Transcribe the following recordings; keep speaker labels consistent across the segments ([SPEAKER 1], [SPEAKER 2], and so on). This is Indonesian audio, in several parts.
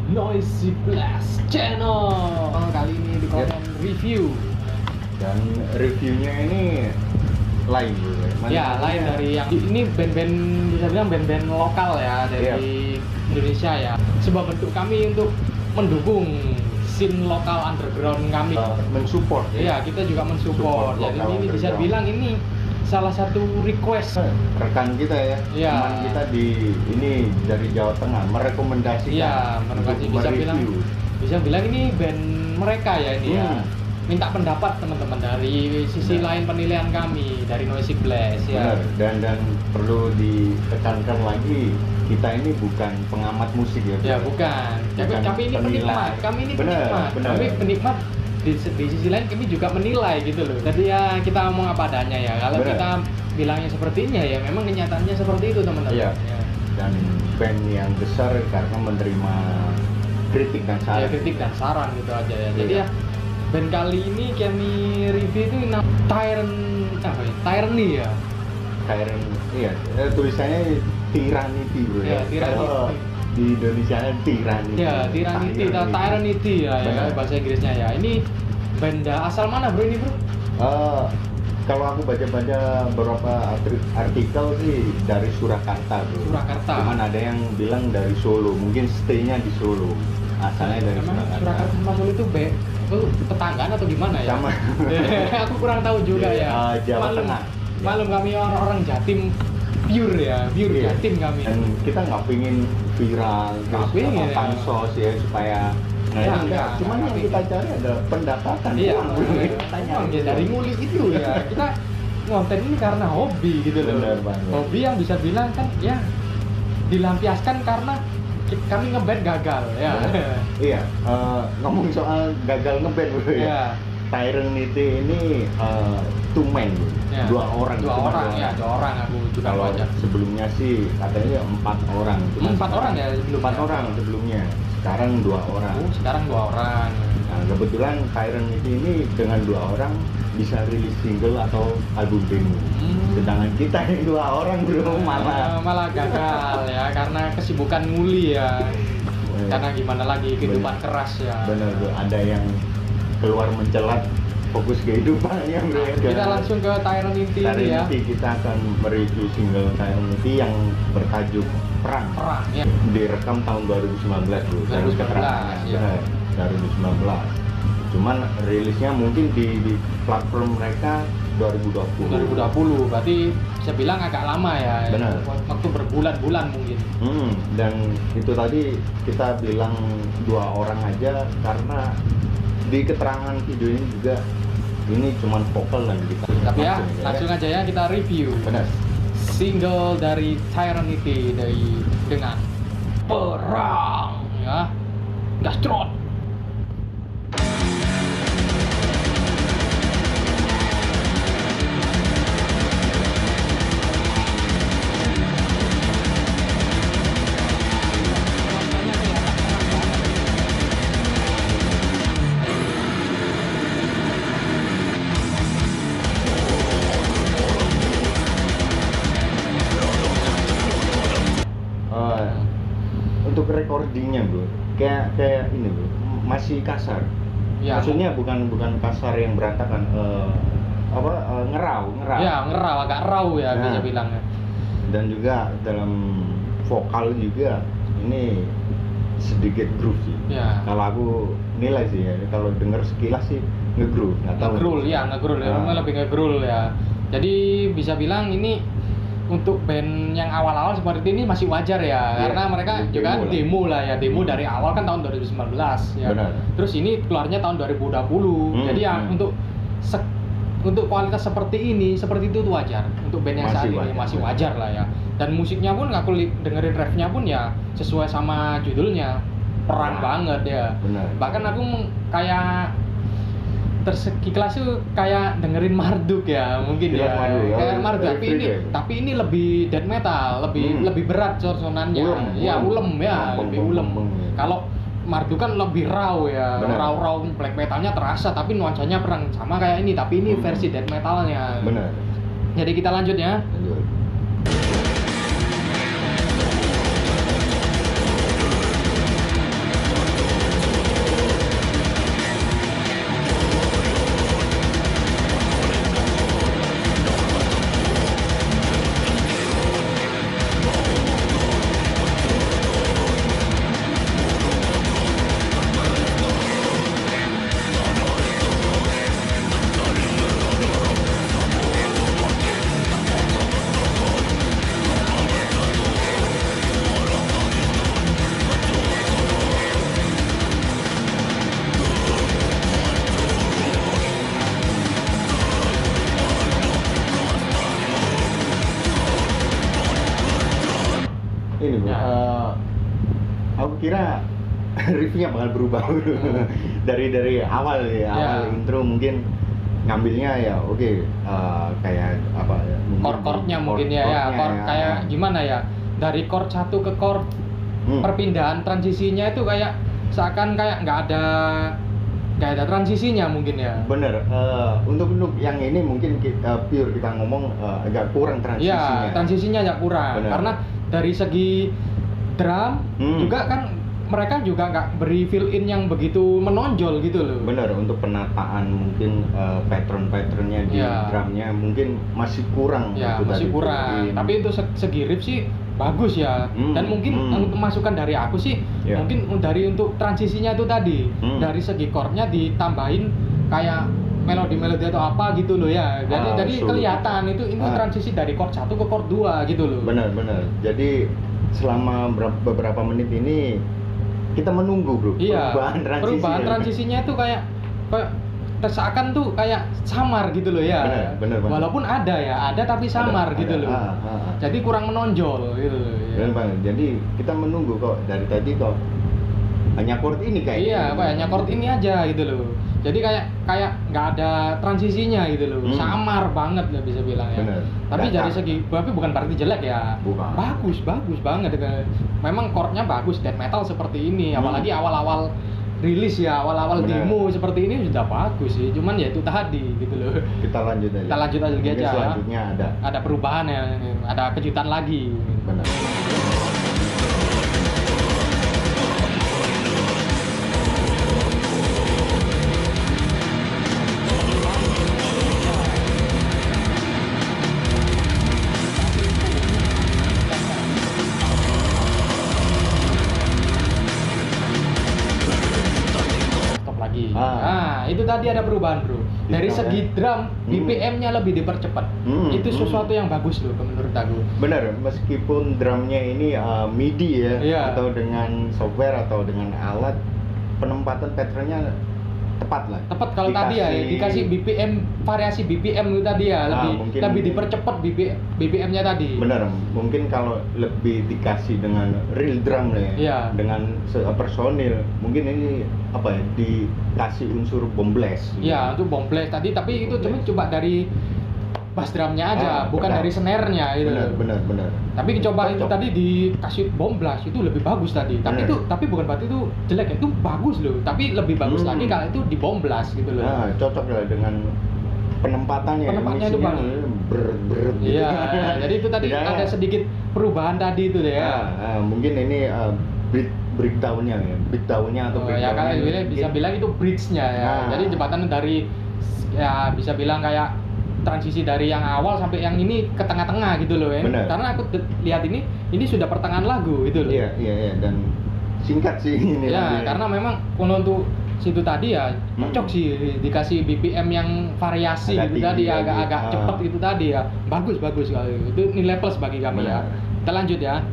[SPEAKER 1] Noisy Blast Channel. Kali ini di konten review.
[SPEAKER 2] Dan reviewnya ini lain dulu
[SPEAKER 1] Ya, lain dari yang ini band-band, bisa bilang band-band lokal ya dari Indonesia ya. Sebuah bentuk kami untuk mendukung scene lokal underground kami.
[SPEAKER 2] Mensupport
[SPEAKER 1] Iya, kita juga mensupport. Jadi ini bisa bilang ini salah satu request
[SPEAKER 2] rekan kita ya,
[SPEAKER 1] Iya.
[SPEAKER 2] teman kita di ini dari Jawa Tengah merekomendasikan.
[SPEAKER 1] Iya,
[SPEAKER 2] untuk
[SPEAKER 1] bisa bilang ini band mereka ya ini ya. Minta pendapat teman-teman dari sisi lain penilaian kami dari Noisy Blast ya.
[SPEAKER 2] Benar. Dan perlu ditekankan lagi, kita ini bukan pengamat musik ya.
[SPEAKER 1] Ya bukan. Kami ini penikmat. Kami ini penikmat. Kami penikmat di sisi lain kami juga menilai gitu loh. Jadi ya kita ngomong apa adanya ya. Kalau kita bilangnya sepertinya ya memang kenyataannya seperti itu teman-teman.
[SPEAKER 2] Iya. Ya. Dan band yang besar karena menerima kritik dan saran.
[SPEAKER 1] Ya, kritik dan saran gitu aja ya. Jadi ya band kali ini kami review itu Tyranny ya.
[SPEAKER 2] Tyranny, iya. Tulisannya Tyranny bro ya.
[SPEAKER 1] Tyranny.
[SPEAKER 2] Di Indonesia Tyranny.
[SPEAKER 1] Ya, Tyranny ya, bahasa Inggrisnya ya. Ini band asal mana bro ini bro?
[SPEAKER 2] Kalau aku baca-baca beberapa artikel sih dari Surakarta bro.
[SPEAKER 1] Surakarta.
[SPEAKER 2] Cuman ada yang bilang dari Solo, mungkin stay-nya di Solo. Asalnya dari
[SPEAKER 1] Surakarta sama Solo itu tetanggaan atau gimana ya?
[SPEAKER 2] Sama.
[SPEAKER 1] Aku kurang tahu juga ya.
[SPEAKER 2] Jawa Tengah.
[SPEAKER 1] Malum kami orang Jatim pure ya, Jatim kami.
[SPEAKER 2] Dan kita nggak pingin viral, pansos ya supaya cuman yang kita cari ada pendapatan.
[SPEAKER 1] Iya,
[SPEAKER 2] tanya
[SPEAKER 1] dari nguli itu ya. Kita konten ini karena hobi gitu loh.
[SPEAKER 2] Benar banget.
[SPEAKER 1] Hobi yang bisa bilang kan ya dilampiaskan karena kami ngeband gagal ya.
[SPEAKER 2] Iya, ngomong soal gagal ngeband bro ya. Tyranny ini two man bro.
[SPEAKER 1] Ya.
[SPEAKER 2] Dua orang
[SPEAKER 1] aku juga
[SPEAKER 2] kalau
[SPEAKER 1] baca.
[SPEAKER 2] Sebelumnya sih katanya 4 orang.
[SPEAKER 1] Empat orang ya sebelumnya.
[SPEAKER 2] 4 orang sebelumnya. Sekarang 2 orang.
[SPEAKER 1] Sekarang 2 orang.
[SPEAKER 2] Nah, kebetulan Tyranny ini dengan 2 orang bisa rilis single atau album demo. Sedangkan kita ini 2 orang bro
[SPEAKER 1] malah gagal ya karena kesibukan nguli ya. Karena gimana lagi kehidupan keras ya.
[SPEAKER 2] Benar bro, ada yang keluar mencelat fokus kehidupannya bro.
[SPEAKER 1] Kita langsung ke Tyranny ini ya.
[SPEAKER 2] Kita akan mereview single Tyranny yang bertajuk Perang
[SPEAKER 1] ya.
[SPEAKER 2] Direkam tahun 2019 bro.
[SPEAKER 1] 2019 ya.
[SPEAKER 2] Benar, 2019. Cuman rilisnya mungkin di platform mereka 2020.
[SPEAKER 1] Berarti bisa bilang agak lama ya.
[SPEAKER 2] Benar.
[SPEAKER 1] Waktu berbulan-bulan mungkin.
[SPEAKER 2] Dan itu tadi kita bilang 2 orang aja karena di keterangan video ini juga ini cuman vokal dan kita.
[SPEAKER 1] Tapi ya langsung aja ya kita review.
[SPEAKER 2] Benar.
[SPEAKER 1] Single dari Tyranny dengan Perang ya. Gastrot.
[SPEAKER 2] Untuk recordingnya bro, kayak ini bro, masih kasar. Ya, maksudnya bukan kasar yang berantakan, ngerau.
[SPEAKER 1] Ya, ngerau, agak raw ya bisa bilangnya.
[SPEAKER 2] Dan juga dalam vokal juga ini sedikit groove sih. Ya. Kalau aku nilai sih ya, kalau denger sekilas sih nge-groove,
[SPEAKER 1] nge-groove ya, lebih nge-groove ya. Jadi bisa bilang ini untuk band yang awal-awal seperti ini masih wajar ya, karena mereka juga demo dari awal kan tahun 2019 ya.
[SPEAKER 2] Benar.
[SPEAKER 1] Terus ini keluarnya tahun 2020. Jadi ya untuk kualitas seperti itu tuh wajar. Untuk band yang saat ini masih wajar lah ya. Dan musiknya pun aku dengerin refnya pun ya sesuai sama judulnya, perang banget ya.
[SPEAKER 2] Benar.
[SPEAKER 1] Bahkan aku kayak tersekilas tuh kayak dengerin Marduk ya mungkin ya. Kayak Marduk tapi ini lebih death metal, lebih berat sonannya. Ulem ya, lebih ulem. Kalau Marduk kan lebih raw ya. Raw black metalnya terasa tapi nuansanya perang sama kayak ini, tapi ini versi death metalnya.
[SPEAKER 2] Benar.
[SPEAKER 1] Jadi kita lanjut ya.
[SPEAKER 2] kira riffnya bakal berubah dari awal ya, awal intro mungkin ngambilnya ya oke, kayak apa ya,
[SPEAKER 1] chord-chordnya mungkin ya chord ya, kayak gimana ya, dari chord satu ke chord perpindahan transisinya itu kayak seakan kayak nggak ada transisinya mungkin ya.
[SPEAKER 2] Bener, untuk yang ini mungkin pure kita ngomong agak kurang transisinya.
[SPEAKER 1] Iya, transisinya agak kurang. Bener. Karena dari segi drum juga kan mereka juga nggak beri fill in yang begitu menonjol gitu loh.
[SPEAKER 2] Bener, untuk penataan mungkin pattern-patternnya di drumnya mungkin masih kurang.
[SPEAKER 1] Ya, masih kurang. Tapi untuk segi riff sih bagus ya. Dan mungkin untuk masukan dari aku sih, mungkin dari untuk transisinya itu tadi, dari segi chordnya ditambahin kayak melodi-melodi atau apa gitu loh ya. Jadi kelihatan itu transisi dari chord 1 ke chord 2 gitu loh.
[SPEAKER 2] Bener. Jadi selama beberapa menit ini kita menunggu bro,
[SPEAKER 1] perubahan transisinya itu kayak seakan tuh kayak samar gitu loh ya.
[SPEAKER 2] Bener.
[SPEAKER 1] Walaupun ada tapi samar gitu loh. Jadi kurang menonjol gitu loh.
[SPEAKER 2] Bener banget. Jadi kita menunggu kok dari tadi kok hanya chord ini kayak.
[SPEAKER 1] Iya, hanya chord ini aja gitu loh. Jadi kayak nggak ada transisinya gitu loh. Samar banget lah bisa bilang ya.
[SPEAKER 2] Bener.
[SPEAKER 1] Tapi dari segi bukan berarti jelek ya.
[SPEAKER 2] Bukan.
[SPEAKER 1] Bagus banget. Memang chordnya bagus, death metal seperti ini, apalagi awal-awal rilis ya, awal-awal demo seperti ini sudah bagus sih. Cuman ya itu tadi gitu loh.
[SPEAKER 2] Kita lanjut aja.
[SPEAKER 1] Mungkin aja.
[SPEAKER 2] Selanjutnya
[SPEAKER 1] ada perubahan ya, ada kejutan lagi.
[SPEAKER 2] Benar.
[SPEAKER 1] Itu tadi ada perubahan bro. Dari segi drum, BPM-nya lebih dipercepat. Itu sesuatu yang bagus loh menurut aku.
[SPEAKER 2] Benar, meskipun drumnya ini MIDI ya, atau dengan software atau dengan alat, penempatan patternnya tepat lah.
[SPEAKER 1] Tepat kalau tadi ya dikasih BPM, variasi BPM itu tadi ya, lebih dipercepat BPM-nya tadi.
[SPEAKER 2] Benar, mungkin kalau lebih dikasih dengan real drum lah ya, dengan personil, mungkin ini apa ya, dikasih unsur bomb blast.
[SPEAKER 1] Iya, untuk bomb blast tadi, tapi itu cuma dari bass drumnya aja, bukan dari snare-nya gitu.
[SPEAKER 2] Benar.
[SPEAKER 1] Tapi coba itu tadi dikasih bomb blast itu lebih bagus tadi. Tapi bukan berarti itu jelek ya, itu bagus loh. Tapi lebih bagus lagi kalau itu di bomb blast gitu loh.
[SPEAKER 2] Nah, cocok lah dengan penempatannya
[SPEAKER 1] itu bagus.
[SPEAKER 2] Berat gitu.
[SPEAKER 1] Iya, jadi itu tadi ada sedikit perubahan tadi itu deh ya.
[SPEAKER 2] Mungkin ini breakdown-nya atau breakdown.
[SPEAKER 1] Ya kalau bisa bilang itu bridge-nya ya. Jadi jembatan dari ya bisa bilang kayak transisi dari yang awal sampai yang ini ke tengah-tengah gitu loh ya. Karena aku lihat ini sudah pertengahan lagu gitu loh.
[SPEAKER 2] Iya, dan singkat sih ini.
[SPEAKER 1] Ya, karena memang kalau untuk situ tadi ya cocok sih dikasih BPM yang variasi gitu tadi, agak cepet itu tadi ya. Bagus sekali. Itu nilai plus bagi kami ya. Kita lanjut ya.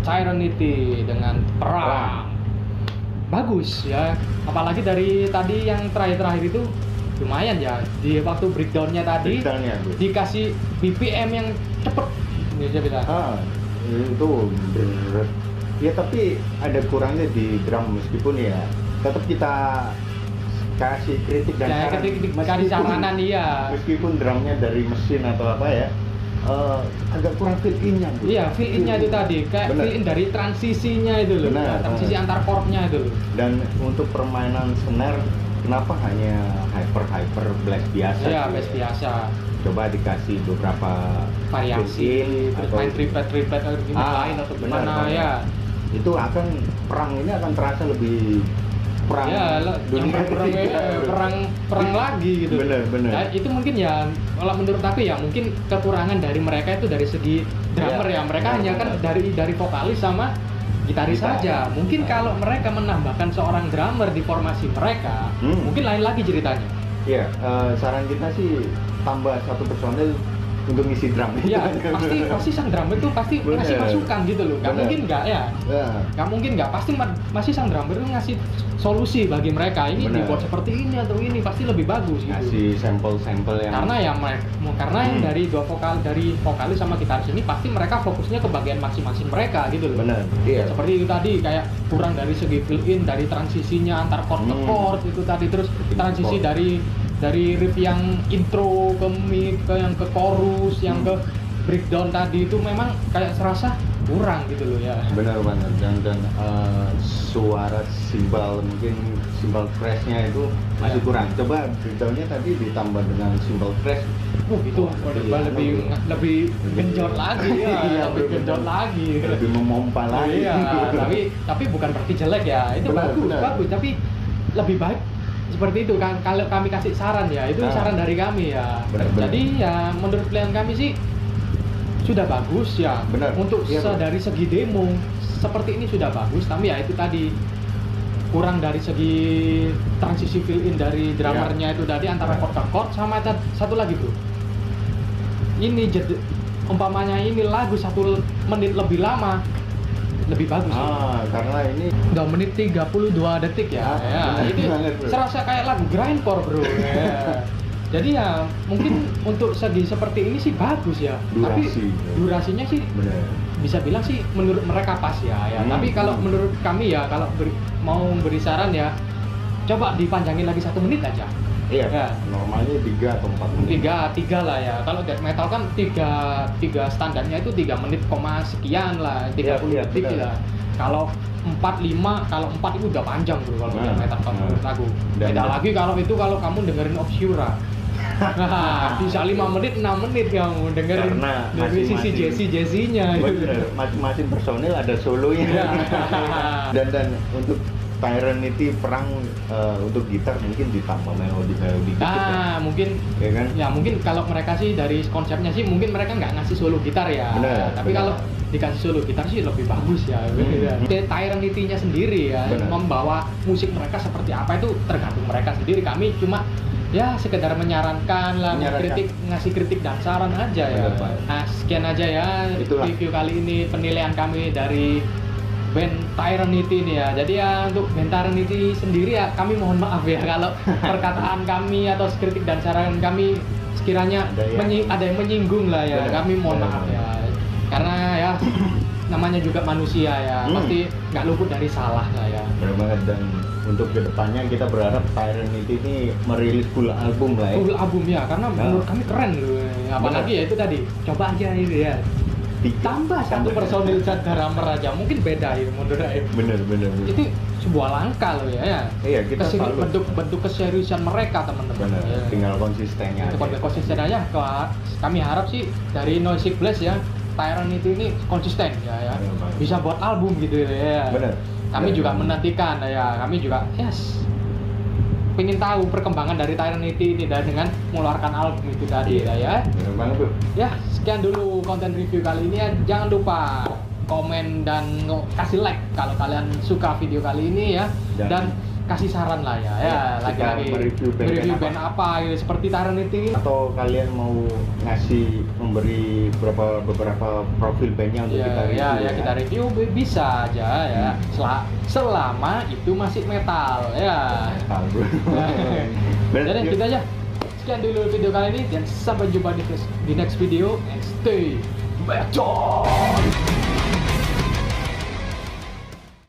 [SPEAKER 1] Tyranity dengan perang. Bagus ya. Apalagi dari tadi yang terakhir itu lumayan ya. Di waktu breakdown-nya tadi dikasih BPM yang cepet. Bisa bilang.
[SPEAKER 2] Itu berat. Ya tapi ada kurangnya di drum, meskipun ya tetap kita kasih kritik dan
[SPEAKER 1] saran. Kasih saranan iya.
[SPEAKER 2] Meskipun drumnya dari mesin atau apa ya, agak kurang fill in-nya.
[SPEAKER 1] Iya, fill in-nya itu tadi, kayak fill in dari transisinya itu loh. Transisi antar chord-nya itu.
[SPEAKER 2] Dan untuk permainan snare, kenapa hanya hyper blast biasa?
[SPEAKER 1] Iya, blast biasa.
[SPEAKER 2] Coba dikasih beberapa
[SPEAKER 1] variasi, terus main triplet lain atau gimana ya.
[SPEAKER 2] Itu akan perang ini akan terasa lebih perang dunia
[SPEAKER 1] perang lagi gitu.
[SPEAKER 2] Bener.
[SPEAKER 1] Nah, itu mungkin ya kalau menurut aku ya mungkin kekurangan dari mereka itu dari segi drummer ya. Mereka hanya kan dari vokalis sama gitaris saja. Mungkin kalau mereka menambahkan seorang drummer di formasi mereka, mungkin lain lagi ceritanya.
[SPEAKER 2] Iya, saran kita sih tambah satu personel untuk ngisi drum.
[SPEAKER 1] Iya, pasti sang drummer itu pasti ngasih masukan gitu loh. Gak mungkin nggak ya? Gak mungkin nggak. Pasti sang drummer itu ngasih solusi bagi mereka. Ini dibuat seperti ini atau ini pasti lebih bagus gitu.
[SPEAKER 2] Ngasih sampel-sampel yang.
[SPEAKER 1] Karena yang dari dari vokalis sama gitaris ini pasti mereka fokusnya ke bagian masing-masing mereka gitu loh.
[SPEAKER 2] Benar. Iya.
[SPEAKER 1] Seperti itu tadi kayak kurang dari segi fill in, dari transisinya antar chord ke chord itu tadi, terus transisi dari riff yang intro ke mid ke yang ke chorus yang ke breakdown tadi itu memang kayak serasa kurang gitu loh ya.
[SPEAKER 2] Benar banget. Dan suara simbal crash-nya itu masih kurang. Coba breakdown-nya tadi ditambah dengan simbal crash.
[SPEAKER 1] Itu lebih genjot lagi ya. Lebih genjot lagi.
[SPEAKER 2] Lebih memompa lagi.
[SPEAKER 1] Iya, tapi bukan berarti jelek ya. Itu bagus tapi lebih baik seperti itu kan. Kalau kami kasih saran ya, itu saran dari kami ya. Jadi ya menurut klien kami sih sudah bagus ya. Untuk dari segi demo seperti ini sudah bagus, tapi ya itu tadi kurang dari segi transisi fill in dari drummernya itu tadi antara chord ke chord, sama satu lagi bro. Ini umpamanya ini lagu 1 menit lebih lama lebih bagus
[SPEAKER 2] karena ini
[SPEAKER 1] 2 menit 32 detik ya. Itu serasa kayak lagu grindcore bro ya. Jadi ya mungkin untuk segi seperti ini sih bagus ya. Tapi durasinya sih bisa bilang sih menurut mereka pas ya. Tapi kalau menurut kami ya, kalau mau beri saran ya, coba dipanjangin lagi 1 menit aja.
[SPEAKER 2] Iya, normalnya 3 atau 4 menit.
[SPEAKER 1] 3 lah ya. Kalau death metal kan 3 standarnya itu 3 menit, sekian lah, 30 detik lah. Kalau 4, 5, kalau 4 itu udah panjang bro kalau death metal menurut aku. Beda lagi kalau kamu dengerin Obscura. Nah, bisa 5 menit, 6 menit kamu dengerin dari sisi Jesse-nya.
[SPEAKER 2] Masing-masing personil ada solonya. Dan untuk Tyranity perang untuk gitar mungkin ditambah melodi dikit
[SPEAKER 1] mungkin ya kan? Ya mungkin kalau mereka sih dari konsepnya sih mungkin mereka nggak ngasih solo gitar ya. Tapi kalau dikasih solo gitar sih lebih bagus ya. Tyranity-nya sendiri ya, membawa musik mereka seperti apa itu tergantung mereka sendiri. Kami cuma ya sekedar menyarankan lah, ngasih kritik dan saran aja ya. Nah, sekian aja ya review kali ini, penilaian kami dari band Tyranity ini ya. Jadi ya untuk band Tyranity sendiri ya kami mohon maaf ya kalau perkataan kami atau kritik dan saran kami sekiranya ada yang menyinggung lah ya. Kami mohon maaf ya. Karena ya namanya juga manusia ya, pasti nggak luput dari salah lah ya.
[SPEAKER 2] Benar banget. Dan untuk kedepannya kita berharap Tyranity ini merilis full album lah ya.
[SPEAKER 1] Full album ya, karena menurut kami keren loh. Apalagi ya itu tadi, coba aja itu ya. Ditambah 1 personil drummer aja mungkin beda ya menurut saya.
[SPEAKER 2] Bener.
[SPEAKER 1] Itu sebuah langkah loh ya.
[SPEAKER 2] Iya, kita
[SPEAKER 1] bentuk keseriusan mereka teman-teman.
[SPEAKER 2] Ya. Tinggal konsistennya.
[SPEAKER 1] Konsisten aja. Kami harap sih dari Noisy Blast ya, Tyranity ini konsisten ya. Bisa buat album gitu ya.
[SPEAKER 2] Bener.
[SPEAKER 1] Kami juga menantikan ya. Kami juga pengen tahu perkembangan dari Tyranity ini dengan mengeluarkan album itu tadi ya.
[SPEAKER 2] Bener banget tuh.
[SPEAKER 1] Ya, sekian dulu konten review kali ini ya. Jangan lupa komen dan kasih like kalau kalian suka video kali ini ya. Dan kasih saran lah ya. Lagi-lagi mereview band apa gitu, seperti Tyranity.
[SPEAKER 2] Atau kalian mau memberi beberapa profil bandnya untuk kita review.
[SPEAKER 1] Ya, kita review bisa aja ya. Selama itu masih metal ya.
[SPEAKER 2] Metal bro.
[SPEAKER 1] Jadi gitu aja. Sekian dulu video kali ini dan sampai jumpa di next video and stay bacon.